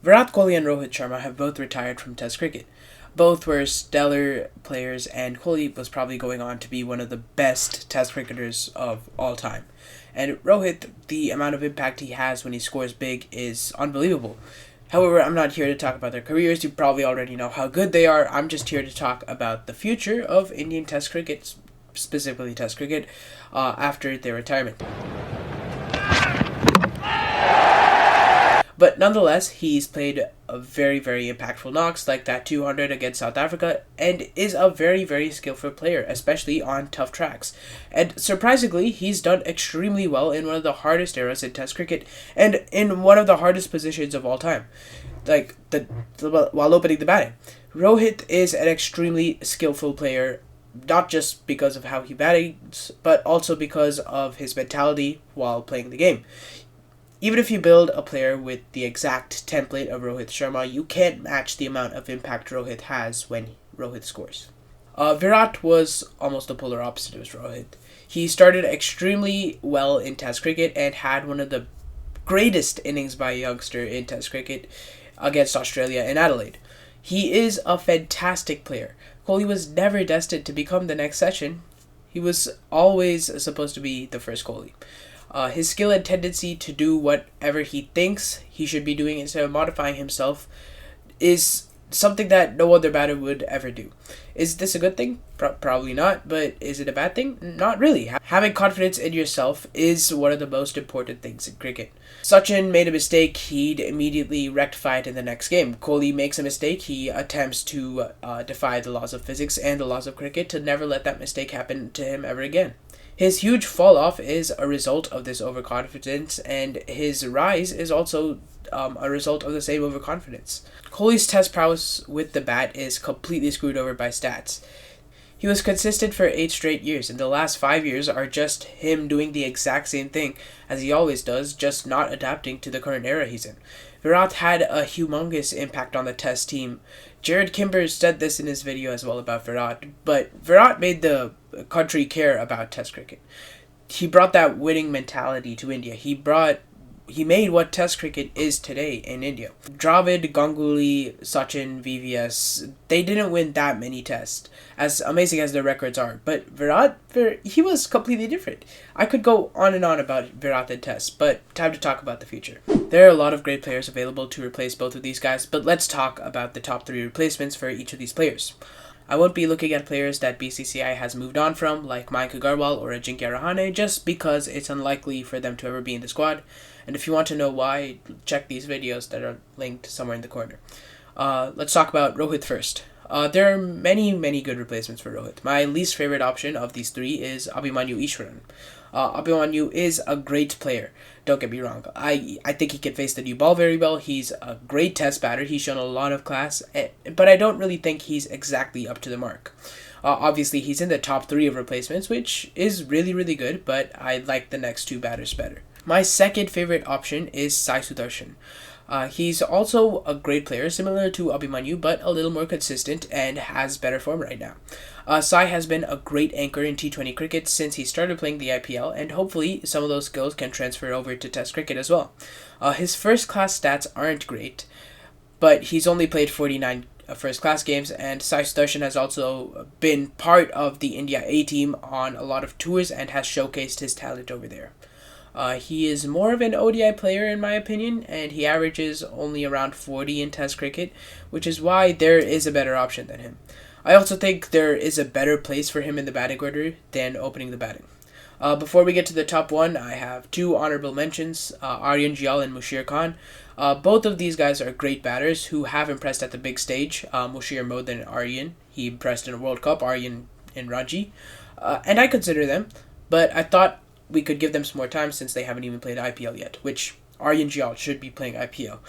Virat Kohli and Rohit Sharma have both retired from Test cricket. Both were stellar players, and Kohli was probably going on to be one of the best Test cricketers of all time. And Rohit, the amount of impact he has when he scores big is unbelievable. However, I'm not here to talk about their careers. You probably already know how good they are. I'm just here to talk about the future of Indian Test cricket, specifically Test cricket, after their retirement. But nonetheless, he's played a very impactful knocks like that 200 against South Africa and is a very skillful player, especially on tough tracks. And surprisingly, he's done extremely well in one of the hardest eras in Test cricket and in one of the hardest positions of all time, like while opening the batting. Rohit is an extremely skillful player, not just because of how he bats, but also because of his mentality while playing the game. Even if you build a player with the exact template of Rohit Sharma, you can't match the amount of impact Rohit has when Rohit scores. Virat was almost the polar opposite of Rohit. He started extremely well in Test cricket and had one of the greatest innings by a youngster in Test cricket against Australia in Adelaide. He is a fantastic player. Kohli was never destined to become the next Sachin. He was always supposed to be the first Kohli. His skill and tendency to do whatever he thinks he should be doing instead of modifying himself is something that no other batter would ever do. Is this a good thing? Probably not, but is it a bad thing? Not really. Having confidence in yourself is one of the most important things in cricket. Sachin made a mistake, he'd immediately rectify it in the next game. Kohli makes a mistake, he attempts to defy the laws of physics and the laws of cricket to never let that mistake happen to him ever again. His huge fall off is a result of this overconfidence, and his rise is also a result of the same overconfidence. Kohli's test prowess with the bat is completely screwed over by stats. He was consistent for 8 straight years, and the last 5 years are just him doing the exact same thing as he always does, just not adapting to the current era he's in. Virat had a humongous impact on the Test team. Jared Kimber said this in his video as well about Virat, but Virat made the country care about Test cricket. He brought that winning mentality to India. He made what Test cricket is today in India. Dravid, Ganguly, Sachin, VVS, they didn't win that many tests, as amazing as their records are. But Virat, he was completely different. I could go on and on about Virat and tests, but time to talk about the future. There are a lot of great players available to replace both of these guys, but let's talk about the top 3 replacements for each of these players. I won't be looking at players that BCCI has moved on from, like Mayank Agarwal or Ajinkya Rahane, just because it's unlikely for them to ever be in the squad. And if you want to know why, check these videos that are linked somewhere in the corner. Let's talk about Rohit first. There are many good replacements for Rohit. My least favorite option of these 3 is Abhimanyu Eashwaran. Abhimanyu is a great player. Don't get me wrong. I think he can face the new ball very well. He's a great test batter. He's shown a lot of class, but I don't really think he's exactly up to the mark. Obviously, he's in the top 3 of replacements, which is really good, but I like the next 2 batters better. My second favorite option is Sai Sudarshan. He's also a great player, similar to Abhimanyu, but a little more consistent and has better form right now. Sai has been a great anchor in T20 cricket since he started playing the IPL, and hopefully some of those skills can transfer over to Test cricket as well. His first-class stats aren't great, but he's only played 49 first-class games, and Sai Sudarshan has also been part of the India A team on a lot of tours and has showcased his talent over there. He is more of an ODI player in my opinion, and he averages only around 40 in Test cricket, which is why there is a better option than him. I also think there is a better place for him in the batting order than opening the batting. Before we get to the top 1, I have 2 honorable mentions, Aryan Jial and Mushir Khan. Both of these guys are great batters who have impressed at the big stage. Mushir more than Aryan. He impressed in a World Cup, Aryan in Ranji. And I consider them, but I thought we could give them some more time since they haven't even played IPL yet, which Aryan Jial should be playing IPL.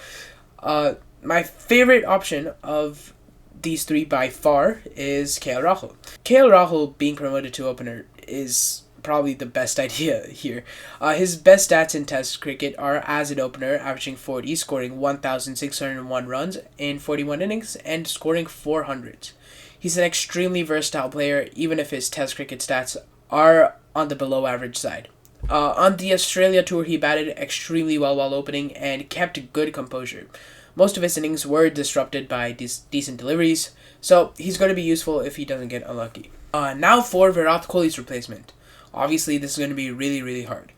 My favorite option of these 3 by far is KL Rahul. KL Rahul being promoted to opener is probably the best idea here. His best stats in Test cricket are as an opener, averaging 40, scoring 1,601 runs in 41 innings, and scoring 400s. He's an extremely versatile player, even if his Test cricket stats are on the below average side. On the Australia tour, he batted extremely well while opening and kept good composure. Most of his innings were disrupted by decent deliveries, so he's going to be useful if he doesn't get unlucky. Now for Virat Kohli's replacement. Obviously, this is going to be really, really hard.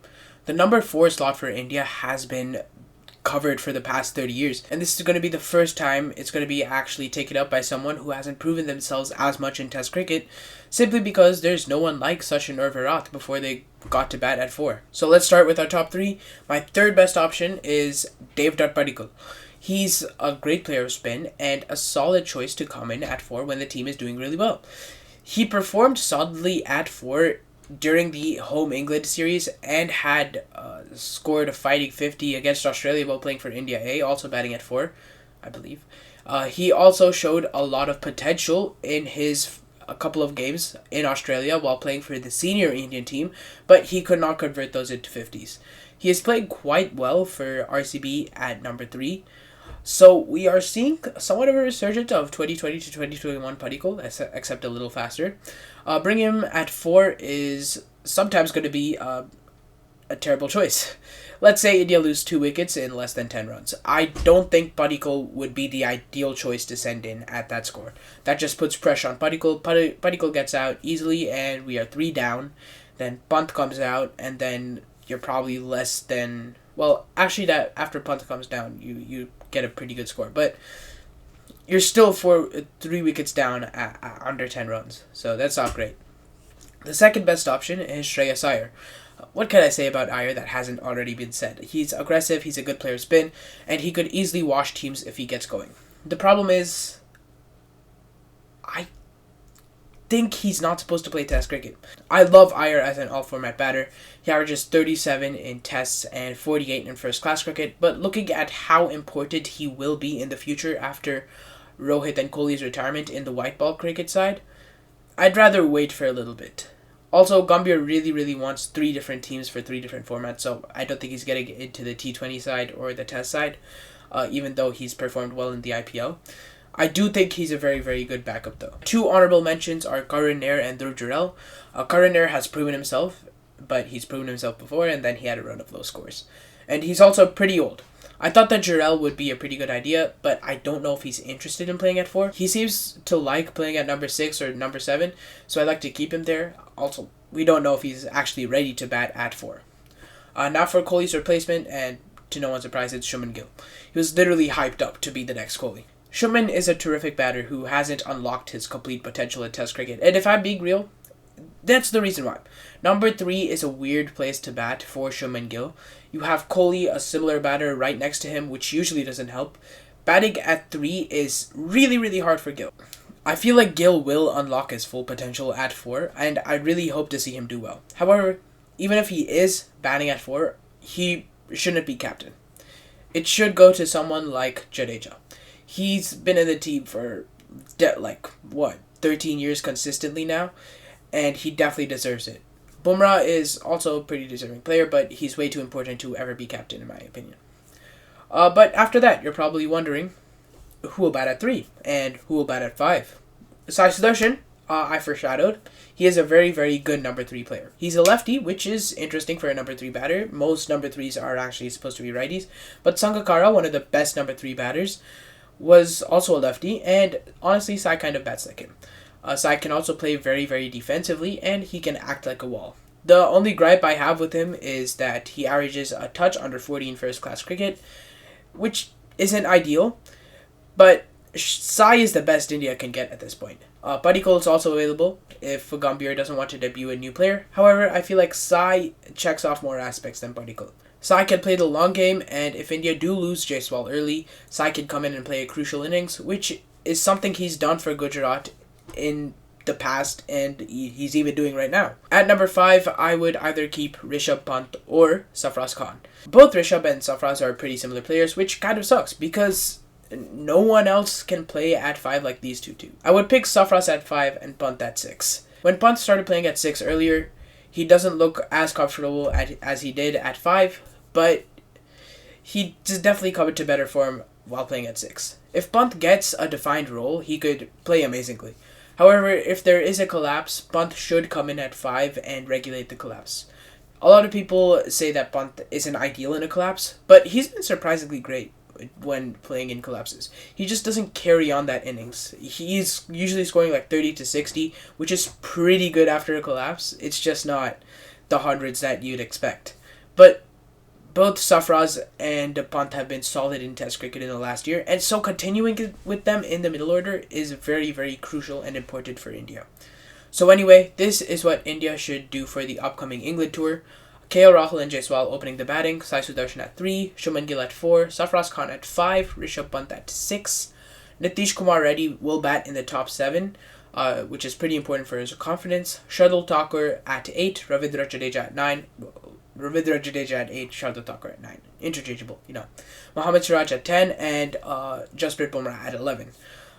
The number 4 slot for India has been covered for the past 30 years, and this is going to be the first time it's going to be actually taken up by someone who hasn't proven themselves as much in Test cricket, simply because there's no one like Sachin or Virat before they got to bat at 4. So let's start with our top 3. My third best option is Devdutt Padikkal. He's a great player of spin and a solid choice to come in at 4 when the team is doing really well. He performed solidly at 4 during the home England series and had scored a fighting 50 against Australia while playing for India A, also batting at 4, I believe. He also showed a lot of potential in a couple of games in Australia while playing for the senior Indian team, but he could not convert those into 50s. He has played quite well for RCB at number 3. So we are seeing somewhat of a resurgence of 2020 to 2021 Padikkal, except a little faster. Bringing him at 4 is sometimes going to be a terrible choice. Let's say India lose 2 wickets in less than 10 runs. I don't think Padikkal would be the ideal choice to send in at that score. That just puts pressure on Padikkal. Padikkal gets out easily and we are 3 down. Then Pant comes out and then you're probably less than... Well, actually, that after Pant comes down, you get a pretty good score. But you're still 3 wickets down at under 10 runs. So that's not great. The second best option is Shreyas Iyer. What can I say about Iyer that hasn't already been said? He's aggressive, he's a good player spin, and he could easily wash teams if he gets going. The problem is, I think he's not supposed to play Test cricket. I love Iyer as an all-format batter. He averages 37 in Tests and 48 in first-class cricket, but looking at how important he will be in the future after Rohit and Kohli's retirement in the white ball cricket side, I'd rather wait for a little bit. Also, Gambhir really wants 3 different teams for 3 different formats, so I don't think he's getting into the T20 side or the Test side, even though he's performed well in the IPL. I do think he's a very good backup though. 2 honorable mentions are Karan Nair and Dhruv Jurel. Karan Nair has proven himself, but he's proven himself before and then he had a run of low scores. And he's also pretty old. I thought that Jurel would be a pretty good idea, but I don't know if he's interested in playing at 4. He seems to like playing at number 6 or number 7, so I like to keep him there. Also, we don't know if he's actually ready to bat at 4. Now for Kohli's replacement, and to no one's surprise, it's Shubman Gill. He was literally hyped up to be the next Kohli. Shubman is a terrific batter who hasn't unlocked his complete potential in Test cricket, and if I'm being real, that's the reason why. Number 3 is a weird place to bat for Shubman Gill. You have Kohli, a similar batter, right next to him, which usually doesn't help. Batting at 3 is really hard for Gill. I feel like Gill will unlock his full potential at 4, and I really hope to see him do well. However, even if he is batting at 4, he shouldn't be captain. It should go to someone like Jadeja. He's been in the team for, 13 years consistently now, and he definitely deserves it. Bumrah is also a pretty deserving player, but he's way too important to ever be captain, in my opinion. But after that, you're probably wondering, who will bat at 3, and who will bat at 5? Sai Sudarshan, I foreshadowed, he is a very good number 3 player. He's a lefty, which is interesting for a number 3 batter. Most number 3s are actually supposed to be righties, but Sangakkara, one of the best number 3 batters, was also a lefty, and honestly, Sai kind of bats like him. Sai can also play very defensively, and he can act like a wall. The only gripe I have with him is that he averages a touch under 40 in first-class cricket, which isn't ideal, but Sai is the best India can get at this point. Padikkal is also available if Gambhir doesn't want to debut a new player. However, I feel like Sai checks off more aspects than Padikkal. Sai can play the long game, and if India do lose Jaiswal early, Sai can come in and play a crucial innings, which is something he's done for Gujarat in the past, and he's even doing right now. At number 5, I would either keep Rishabh Pant or Sarfraz Khan. Both Rishabh and Sarfraz are pretty similar players, which kind of sucks, because no one else can play at 5 like these two do. I would pick Sarfraz at 5 and Pant at 6. When Pant started playing at 6 earlier, he doesn't look as comfortable as he did at 5, but he just definitely come into better form while playing at 6. If Pant gets a defined role, he could play amazingly. However, if there is a collapse, Pant should come in at 5 and regulate the collapse. A lot of people say that Pant isn't ideal in a collapse, but he's been surprisingly great when playing in collapses. He just doesn't carry on that innings. He's usually scoring like 30 to 60, which is pretty good after a collapse. It's just not the hundreds that you'd expect. But both Safraz and Pant have been solid in Test cricket in the last year, and so continuing with them in the middle order is very, very crucial and important for India. So anyway, this is what India should do for the upcoming England tour. KL Rahul and Jaiswal opening the batting, Sai Sudarshan at 3, Shubman Gill at 4, Sarfraz Khan at 5, Rishabh Pant at 6. Nitish Kumar Reddy will bat in the top 7, which is pretty important for his confidence. Shardul Thakur at 8, Ravindra Jadeja at 9, Ravindra Jadeja at 8, Shardul Thakur at 9. Interchangeable, you know. Mohammad Siraj at 10, and Jasprit Bumrah at 11.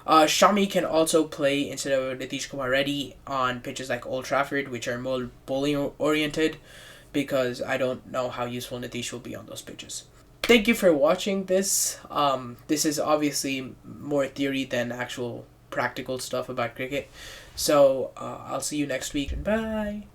Shami can also play instead of Nitish Kumar Reddy on pitches like Old Trafford, which are more bowling oriented, because I don't know how useful Nitish will be on those pitches. Thank you for watching this. This is obviously more theory than actual practical stuff about cricket. So I'll see you next week, and bye.